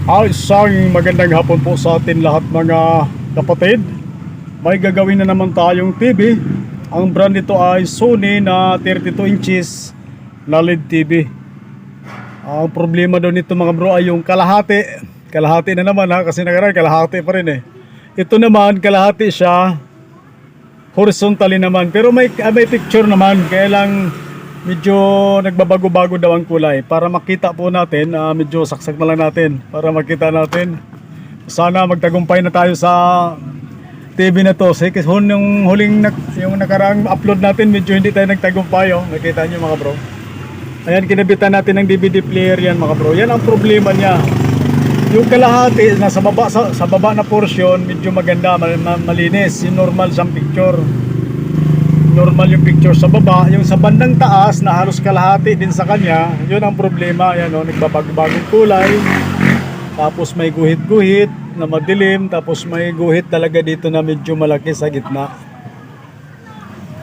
Isang magandang hapon po sa atin lahat mga kapatid. May gagawin na naman tayong TV. Ang brand nito ay Sony na 32 inches na LED TV. Ang problema daw nito mga bro ay yung kalahati. Kalahati na naman ha, kasi nakaraan kalahati pa rin eh. Ito naman kalahati siya, horizontally naman. Pero may picture naman, kaya lang medyo nagbabago-bago daw ang kulay. Para makita po natin, medyo saksak na lang natin para makita natin. Sana magtagumpay na tayo sa TV na to. Kasi yung yung nakaraang upload natin, medyo hindi tayo nagtagumpay. Oh. Nakita nyo mga bro. Ayan, kinabitan natin ng DVD player yan mga bro. Yan ang problema niya. Yung kalahati na sa baba na portion, medyo maganda, malinis. Yung normal siyang picture. Normal yung picture sa baba. Yung sa bandang taas na halos kalahati din sa kanya, yun ang problema. Ayan, nagbabago-bagong kulay. Tapos may guhit-guhit na madilim. Tapos may guhit talaga dito na medyo malaki sa gitna.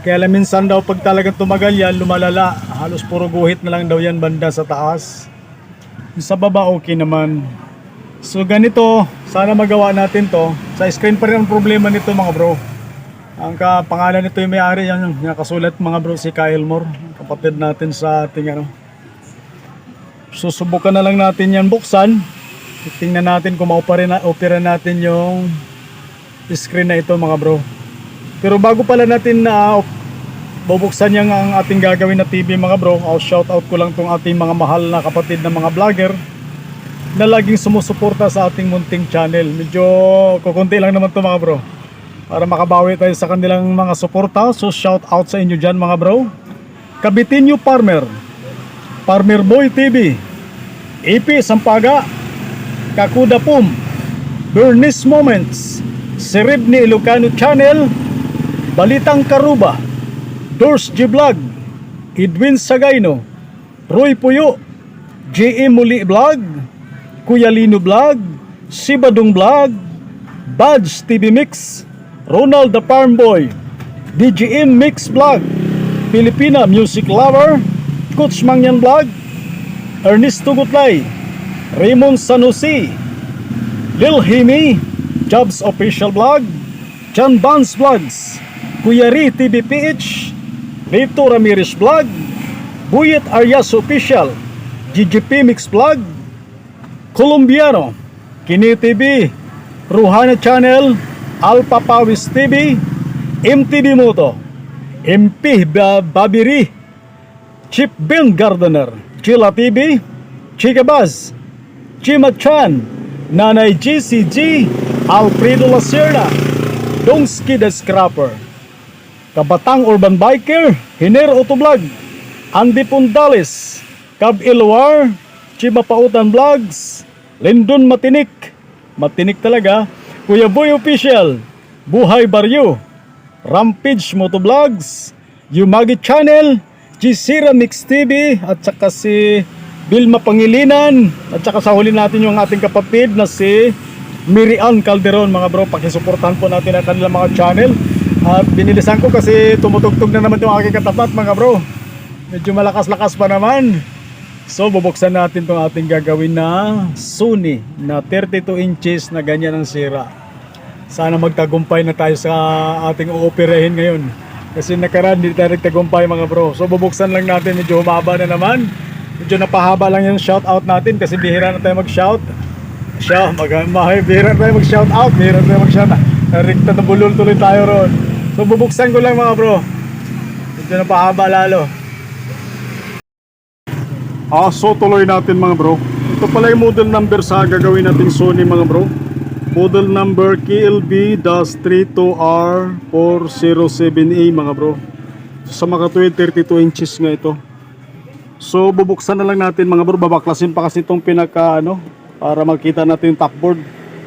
Kaya lang minsan daw pag talagang tumagal yan, lumalala. Halos puro guhit na lang daw yan banda sa taas. Yung sa baba okay naman. So ganito, sana magawa natin to. Sa screen pa rin ang problema nito mga bro. Ang pangalan nito yung may-ari, yan yung nakasulat mga bro, si Kyle Moore, kapatid natin sa ating ano. Susubukan na lang natin yan buksan. Tingnan natin kung opera natin yung screen na ito mga bro. Pero bago pala natin na bubuksan yan ang ating gagawin na TV mga bro, shout out ko lang tong ating mga mahal na kapatid na mga vlogger na laging sumusuporta sa ating munting channel. Medyo kukunti lang naman to mga bro, para makabawi tayo sa kanilang mga suporta. So shout out sa inyo dyan mga bro. Kabitinyo Farmer, Farmer Boy TV, EP Sampaga, Kakuda Pum, Bernice Moments, Seribni Ilocano Channel, Balitang Karuba, Dors G Vlog, Edwin Sagayno, Roy Puyo, JM Muli Vlog, Kuya Lino Vlog, Sibadong Vlog, Badge TV Mix, Ronald the Farm Boy, DGM Mix Vlog, Filipina Music Lover, Coach Mangyan Vlog, Ernesto Gutlay, Raymond Sanusi, Lil Himi, Jobs Official Vlog, John Vance Vlogs, Kuya Ri TV PH, Rito Ramirez Vlog, Buyet Arias Official, GGP Mix Vlog, Colombiano, Kini TV, Ruhana Channel, Alpha Pawis TV, MTV Moto, MP Babiri, Chip Ben Gardener, Chila TV, Chika Baz, Chima Chan, Nanay GCG, Alfredo Lacerda, Dongski the Scrapper, Kabatang Urban Biker, Hiner Autoblog, Andy Pundales, Cab Ilwar, Chiba Pautan Vlogs, Lindon Matinik, Matinik talaga, Kuya Boy Official, Buhay Baryo, Rampage Motovlogs, Yumagi Channel, Gisira Mix TV, at saka si Vilma Pangilinan, at saka sa huli natin yung ating kapatid na si Miriam Calderon mga bro. Pakisuportahan po natin ang kanilang mga channel. At binilisan ko kasi tumutugtog na naman yung aking katapat mga bro. Medyo malakas-lakas pa naman. So bubuksan natin itong ating gagawin na Sony na 32 inches na ganyan ang sira. Sana magtagumpay na tayo sa ating uoperahin ngayon. Kasi nakaraan hindi tayo nagtagumpay mga bro. So bubuksan lang natin, medyo humaba na naman. Medyo napahaba lang yung shout out natin kasi bihira na tayo mag-shout. Bihira na tayo mag-shout out. Bihira na tayo mag-shout out. Rikta na bulol tuloy tayo ron. So bubuksan ko lang mga bro. Medyo napahaba lalo. So tuloy natin mga bro. Ito pala yung model number sa gagawin nating Sony mga bro. Model number KLB-32R407A mga bro. Sa makatuwid 32 inches nga ito. So bubuksan na lang natin mga bro. Babaklasin pa kasi itong pinaka para makita natin yung top board.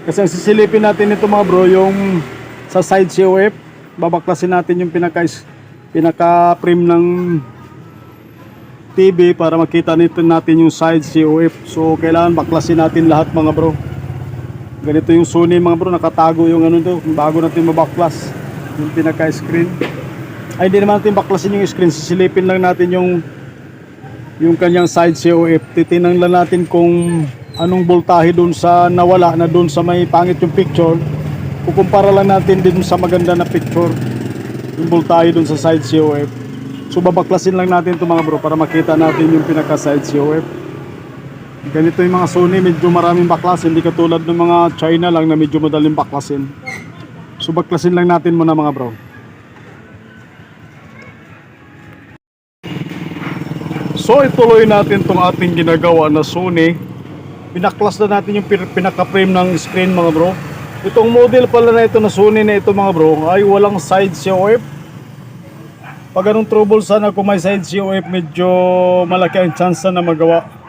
Kasi ang sisilipin natin ito mga bro, yung sa side COF. Babaklasin natin yung pinaka frame ng TV para makita natin yung side COF. So kailangan baklasin natin lahat mga bro. Ganito yung Sony mga bro, nakatago yung bago natin mabaklas yung pinaka-screen. Ay hindi naman natin baklasin yung screen, sisilipin lang natin yung kanyang side COF. Titingnan lang natin kung anong voltahe dun sa nawala na dun sa may pangit yung picture. Kukumpara lang natin din sa maganda na picture yung voltahe dun sa side COF. So babaklasin lang natin ito mga bro para makita natin yung pinaka side COF. Ganito yung mga Sony, medyo maraming baklas, hindi katulad ng mga China lang na medyo madaling baklasin. So baklasin lang natin muna mga bro. So ituloy natin tong ating ginagawa na Sony. Pinaklas na natin yung pinaka-frame ng screen mga bro. Itong model pala na ito na Sony na ito mga bro ay walang side COF. Pag anong trouble sana kung may side COF, medyo malaki ang chance na magawa.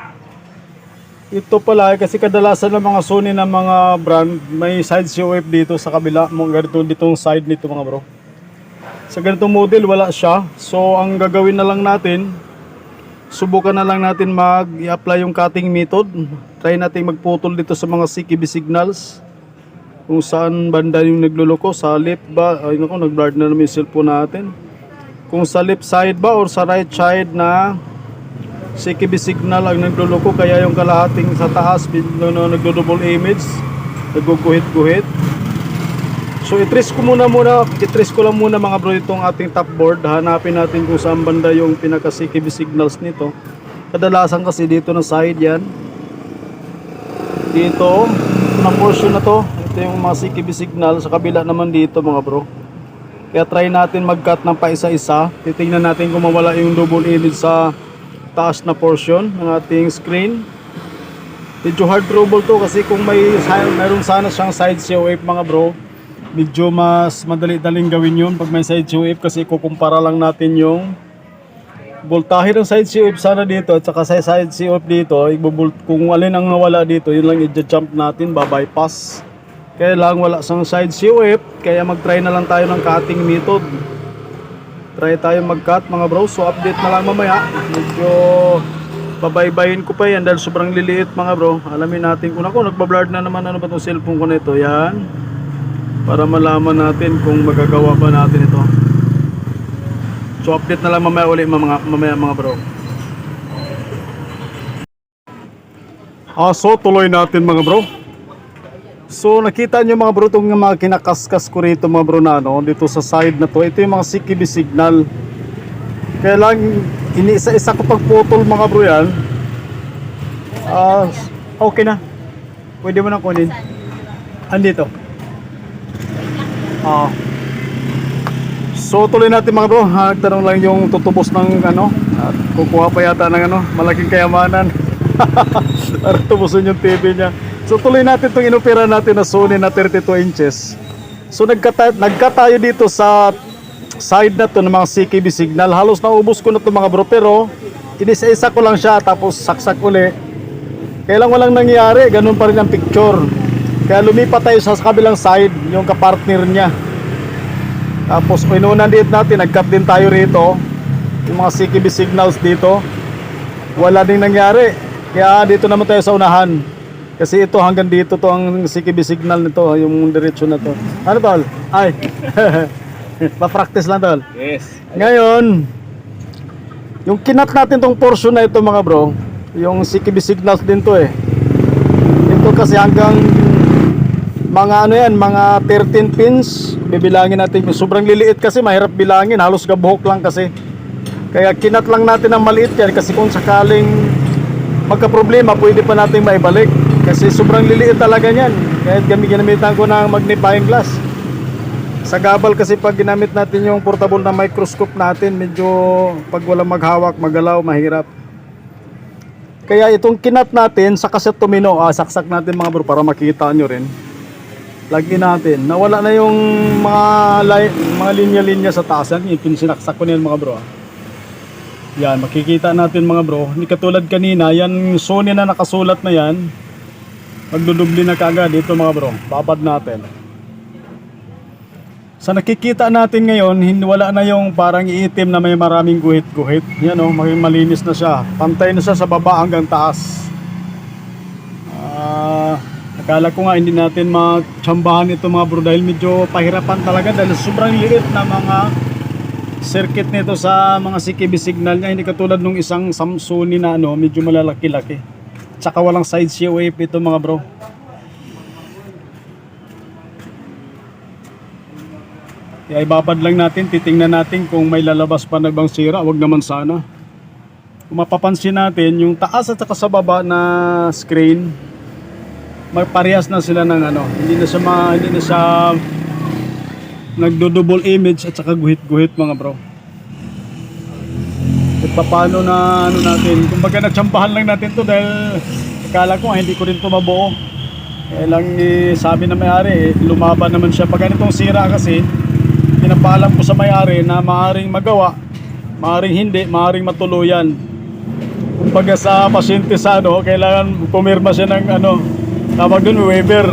Ito pala kasi kadalasan ng mga Sony na mga brand may side COF dito sa kabila, ganito ditong side nito mga bro. Sa ganitong model wala siya. So ang gagawin na lang natin, subukan na lang natin mag-i-apply yung cutting method. Try natin magputol dito sa mga CKB signals. Kung saan banda yung nagluloko, sa left ba, ay naku, nag-blurred na naman yung cellphone natin. Kung sa left side ba or sa right side na CKB signal ang nagluloko, kaya yung kalahating sa taas nagdo-double image, nagguguhit-guhit. So i-trace ko lang muna mga bro itong ating top board. Hanapin natin kung saan banda yung pinaka CKB signals nito. Kadalasan kasi dito na side yan. Dito, na portion na to, ito yung mga CKB signal. Sa kabila naman dito mga bro. Kaya try natin mag-cut ng paisa-isa. Titingnan natin kung mawala yung double image sa taas na portion ng ating screen. Medyo hard trouble to kasi kung mayroon sana siyang side COF mga bro, medyo mas madali-daling gawin yun pag may side COF kasi kukumpara lang natin yung voltahe ng side COF sana dito at saka sa side COF dito. Kung alin ang nawala dito, yun lang i-jump natin, babypass. Kaya lang wala sang side COF, kaya mag-try na lang tayo ng cutting method. Try tayo mag-cut mga bro. So update na lang mamaya. Medyo babaybayin ko pa yan dahil sobrang liliit mga bro. Alamin natin kung ako nagbablurred na naman ano ba itong cellphone ko nito. Yan. Para malaman natin kung magagawa ba natin ito. So update na lang mamaya ulit mamaya mga bro. So tuloy natin mga bro. So nakita nyo mga bro itong mga kinakaskas ko rito mga bro na ano, dito sa side na to. Ito yung mga CKB signal. Kaya lang iniisa-isa ko pagputol mga bro yan. Okay na. Pwede mo na kunin. Andito. So tuloy natin mga bro. Nagtanong lang yung tutubos ng ano. At kukuha pa yata ng ano, malaking kayamanan. Para tubusin yung TV niya. So tuloy natin itong inopera natin na Sony na 32 inches. So nagka tayo dito sa side na to ng mga CKB signal. Halos naubos ko na ito mga bro, pero inisa-isa ko lang siya tapos saksak uli. Kaya lang walang nangyari, ganun pa rin ang picture. Kaya lumipat tayo sa kabilang side, yung kapartner niya. Tapos inuunan din natin, nag-cut din tayo rito. Yung mga CKB signals dito, wala ding nangyari. Kaya dito naman tayo sa unahan. Kasi ito hanggang dito to ang CKB signal nito, yung diretsyo na to. Ano tol? Ay. Pa-practice lang tol. Yes. Ngayon, yung kinat natin tong portion na ito mga bro, yung CKB signals din to eh. Ito kasi hanggang mga ano yan, mga 13 pins. Bibilangin natin. Sobrang liliit kasi mahirap bilangin, halos gabuhok lang kasi. Kaya kinat lang natin ang maliit yan kasi kung sakaling magka-problema, pwede pa natin maibalik. Kasi sobrang liliit talaga niyan. Kahit ginamitan ko ng magnifying glass. Sa gabal kasi pag ginamit natin yung portable na microscope natin, medyo pag walang maghawak, magalaw, mahirap. Kaya itong kinat natin sa kaset tumino, saksak natin mga bro para makita nyo rin. Lagyan natin. Nawala na yung mga linya-linya sa taas. Yan, sinaksak ko na yan mga bro. Yan, makikita natin mga bro. Hindi katulad kanina, yan Sony na nakasulat na yan. Magdudubli na kaagad dito mga bro. Babad natin. Sa nakikita natin ngayon, wala na yung parang iitim na may maraming guhit-guhit. Yan o, maging malinis na siya. Pantay na siya sa baba hanggang taas. Akala ko nga hindi natin matsambahan ito mga bro dahil medyo pahirapan talaga dahil sobrang liit na mga circuit nito sa mga CKB signal niya. Hindi katulad nung isang Samsung na ano, medyo malalaki-laki. saka walang side COF ito mga bro. Kaya ibabad lang natin, titingnan natin kung may lalabas pa na bang sira, wag naman sana. Kung mapapansin natin, yung taas at saka sa baba na screen, magparehas na sila ng ano, hindi na siya nagdo-double image at saka guhit-guhit mga bro. At paano na ano natin, kumbaga natsambahan lang natin to dahil akala ko hindi ko rin to mabuo. Kaya lang sabi na may-ari, lumaban naman siya. Pag ganitong sira kasi, pinapaalam ko sa may-ari na maaaring magawa, maaaring hindi, maaaring matuluyan. Kumbaga sa pasyente sa ano, kailangan pumirma siya ng ano, tawag doon, waiver.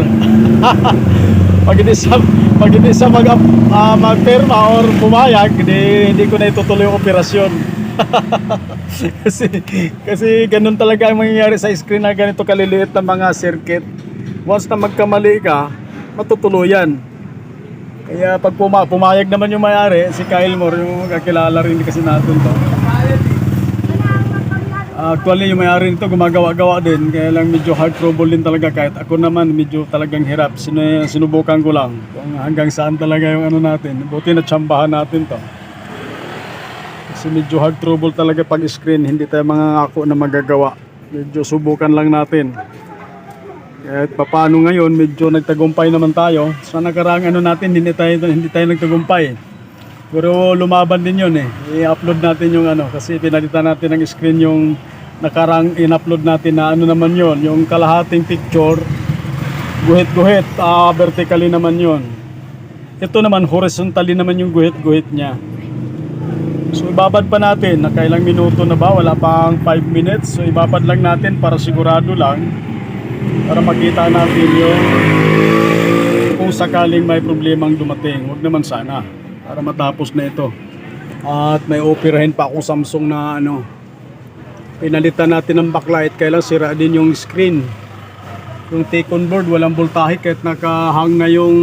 pag hindi siya magpirma or pumayag, hindi ko na itutuloy yung operasyon. kasi ganun talaga ang mangyayari sa screen na ganito kaliliit na mga circuit. Once na magkamali ka, matutuluyan. Kaya pag pumayag naman yung may-ari, si Kyle Moore, yung kakilala rin kasi natin to. Actually yung may-ari nito gumagawa-gawa din, kaya lang medyo hard trouble din talaga. Kahit ako naman medyo talagang hirap, sinubukan ko lang kung hanggang saan talaga yung ano natin. Buti na tsambahan natin to. Kasi medyo hard trouble talaga pag screen, hindi tayo mangangako na magagawa. Medyo subukan lang natin. Kahit papaano ngayon, medyo nagtagumpay naman tayo. Sa nakaraang ano natin, hindi tayo nagtagumpay. Pero lumaban din yun eh. I-upload natin yung ano, kasi pinalitan natin ng screen yung nakaraang in-upload natin na ano naman yun, yung kalahating picture, guhit-guhit, vertically naman yun. Ito naman, horizontally naman yung guhit-guhit niya. So ibabad pa natin, nakailang minuto na ba? Wala pang 5 minutes. So ibabad lang natin para sigurado lang, para makita natin yung kung sakaling may problemang dumating. Huwag naman sana, para matapos na ito. At may operahin pa akong Samsung na ano, pinalitan natin ng backlight, kailan sira din yung screen. Yung take-on board walang voltahe, kahit nakahang na yung,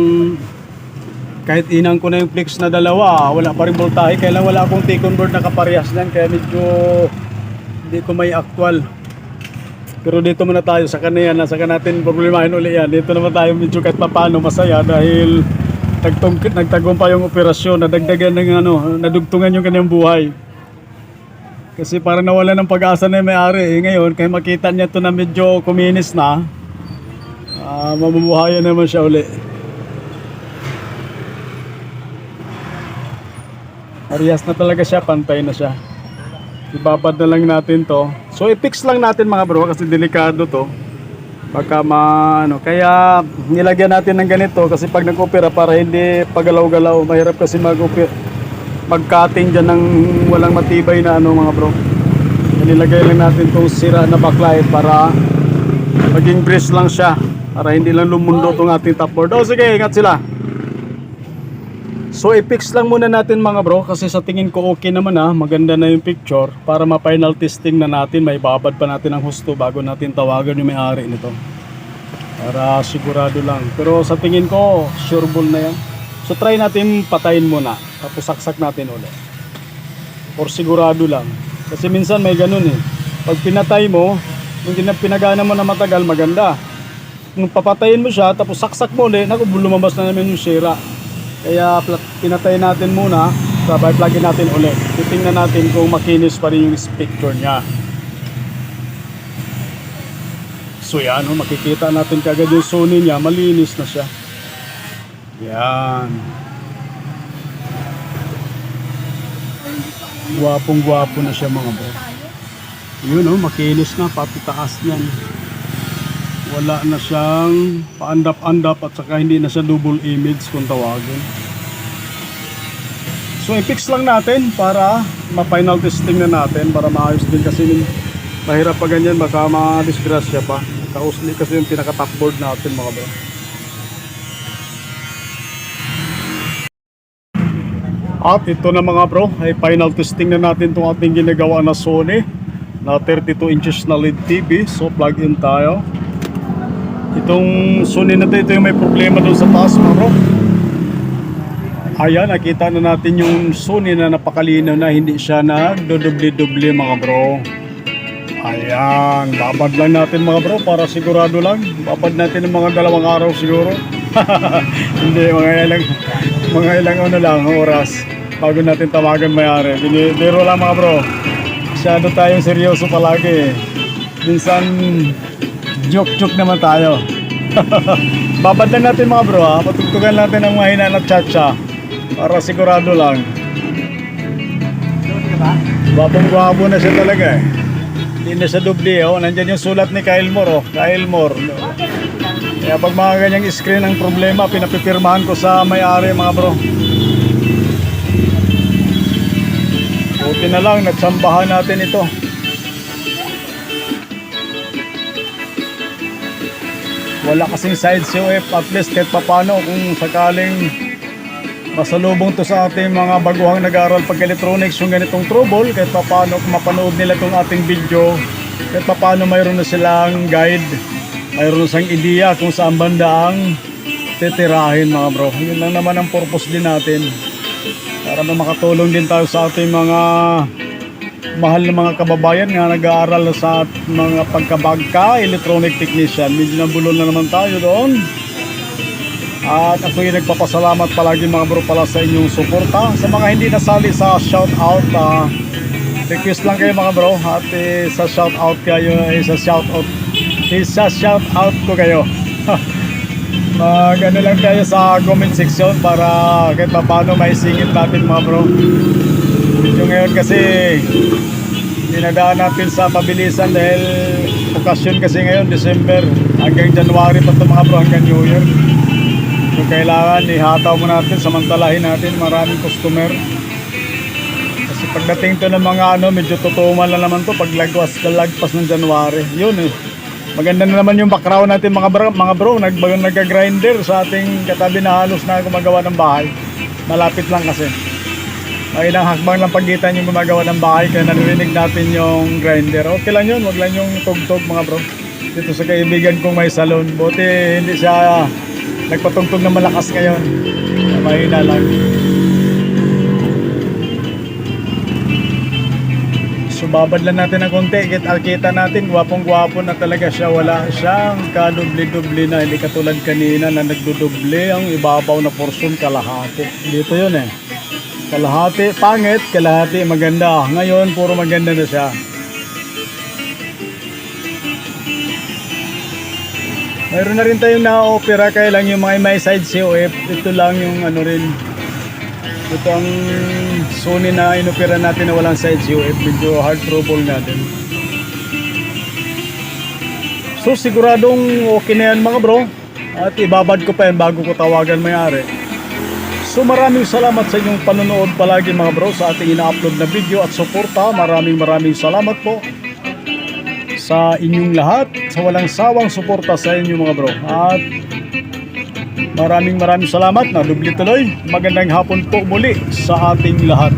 kahit inang ko na yung flex na dalawa, wala pa rin voltahe. Kailan wala akong take-on board na kaparehas yan, kaya medyo hindi ko may actual. Pero dito muna tayo sa kanya, nasa natin problemahin uli yan. Dito naman tayo medyo kahit papano masaya dahil nagtagumpay yung operasyon, nadagdagan ng ano, nadugtungan yung kanyang buhay. Kasi parang nawala ng pag-asa na yung may-ari. Ngayon, kaya makita niya to na medyo kuminis na, mamumuhayan naman siya uli. Parehas na talaga siya, pantay na siya. Ibabad na lang natin to. So i-fix lang natin mga bro kasi delikado to. Baka kaya nilagyan natin ng ganito kasi pag nag-opera para hindi pagalaw-galaw, mahirap kasi mag-cutting dyan ng walang matibay na ano mga bro. Nilagay lang natin tong sira na backlight para maging brace lang siya, para hindi lang lumundo tong ating top board. Oh sige, ingat sila. So i-fix lang muna natin mga bro kasi sa tingin ko okay naman maganda na yung picture. Para ma-final testing na natin, may babad pa natin ang husto bago natin tawagan yung may-ari nito, para sigurado lang. Pero sa tingin ko sureball na yan. So try natin patayin muna, tapos saksak natin ulit for sigurado lang. Kasi minsan may ganun eh, pag pinatay mo, kung pinagana mo na matagal, maganda. Kung papatayin mo siya tapos saksak mo ulit, naku, lumabas na naman yung sira. Kaya pinatay natin muna, sabay plugin natin ulit. Titingnan natin kung makinis pa rin yung picture niya. So yan, makikita natin kagad yung Sony niya, malinis na siya. Yan. Gwapong-gwapo na siya mga bro. Yun makinis na, pati taas niyan. Wala na siyang paandap-andap at saka hindi na siya double image kung tawagin. So i-fix lang natin para ma-final testing na natin, para maayos din kasi mahirap pa ganyan, baka ma-disgrasya pa. Kausli kasi yung pinaka-top board natin mga bro. At ito na mga bro, ay final testing na natin itong ating ginagawa na Sony na 32 inches na LED TV. So plug in tayo. Itong Sony na ito yung may problema doon sa taas mga bro. Ayan, nakita na natin yung Sony na napakalinaw na, hindi siya nagdodoble-doble mga bro. Ayan, babad lang natin mga bro para sigurado lang. Babad natin ng mga 2 araw siguro. Hindi, mga ilang ano lang, oras bago natin tawagan may-ari. Biro lang mga bro. Masyado tayong seryoso palagi eh. Minsan, joke-joke naman tayo. Babad lang natin mga bro ha. Patugtugan natin ang mahina na tsa-tsa para sigurado lang. Babong-babo na siya talaga eh. Hindi na siya dubli oh. Nandyan yung sulat ni Kyle Moore oh. Kyle Moore. Kaya pag mga ganyang screen ang problema, pinapipirmahan ko sa may-ari mga bro. Buti na lang, natsambahan natin ito. Wala kasing side COF, at least kahit papano kung sakaling masalubong to sa ating mga baguhang nag-aaral pag-electronics yung ganitong trouble, kahit papano kung mapanood nila itong ating video, kahit papano mayroon na silang guide, mayroon na silang ideya kung saan banda ang titirahin mga bro. Yun lang naman ang purpose din natin, para makatulong din tayo sa ating mga mahal na mga kababayan nga nag-aaral sa mga pagkabagka electronic technician. Medyo nabulol na naman tayo doon. At ako yung nagpapasalamat palagi mga bro pala sa inyong suporta. Sa mga hindi nasali sa shoutout, request lang kayo mga bro. At sa shoutout kayo, sa shoutout ko kayo. Ano lang kayo sa comment section para kahit paano maisingit natin mga bro. Yung ngayon kasi dinadaan natin sa pabilisan dahil okasyon kasi ngayon December hanggang January pa ito mga bro, hanggang New Year. So kailangan ihataw mo natin, samantalahin natin maraming customer. Kasi pagdating to ng mga medyo tutuman lang naman to pag lagpas ng January. Yun eh. Maganda na naman yung background natin mga bro. Nagka-grinder sa ating katabi na halos na gumagawa ng bahay. Malapit lang kasi. May ilang hakbang lang pagitan yung gumagawa ng bahay kaya narinig natin yung grinder. Okay lang yun, wag lang yung tugtog mga bro. Dito sa kaibigan kong may salon. Buti hindi siya nagpatugtog na malakas ngayon. Mahina lang. So babad lang natin ng konti. Kita natin, gwapong-gwapo na talaga siya. Wala siyang kadubli-dubli na. Hindi katulad kanina na nagdudubli ang ibabaw na portion kalahati. Dito yun eh. Kalahati pangit, kalahati maganda. Ngayon, puro maganda na siya. Mayroon na rin tayong na-opera, kaya lang yung mga may side COF. Ito lang yung rin. Ito ang Sony na inopera natin na walang side COF. Medyo hard trouble natin. So siguradong okay na yan mga bro. At ibabad ko pa yan bago ko tawagan may-ari. So maraming salamat sa inyong panonood palagi mga bro sa ating ina-upload na video at suporta. Maraming salamat po sa inyong lahat, sa walang sawang suporta sa inyo mga bro. At maraming salamat na dubli tuloy. Magandang hapon po muli sa ating lahat.